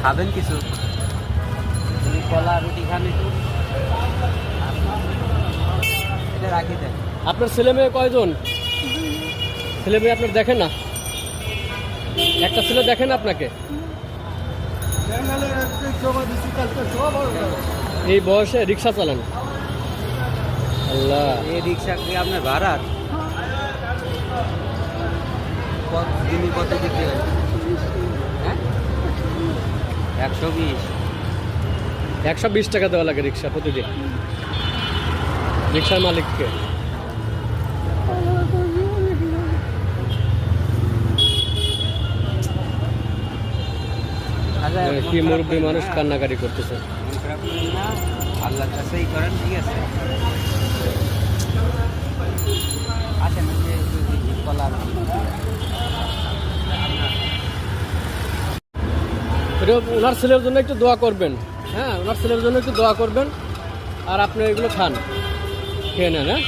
খাবেন কিছু? তুমি কলা রুটি খান একটু, এটা রাখি দেন। আপনার ছেলে মেয়ে কয়জন? ছেলে মেয়ে আপনার দেখেন না? একটা ছেলে দেখেন আপনাকে? এই বয়সে রিক্সা চালান? আল্লাহ। এই রিক্সা কি আপনার ভাড়ার? দিনই কত দিতে হয়? হ্যাঁ, 120। 120 টাকা দেওয়া লাগে রিক্সা প্রতিদিন রিক্সার মালিককে। কি মুরব্বী মানুষ কান্নাকাটি করতেছে। আল্লাহর কাছেই করেন, ঠিক আছে? আসেন, কলা এটা ওনার ছেলের জন্য একটু দোয়া করবেন। হ্যাঁ, ওনার ছেলের জন্য একটু দোয়া করবেন। আর আপনি এগুলো খান, খেয়ে নেন। হ্যাঁ।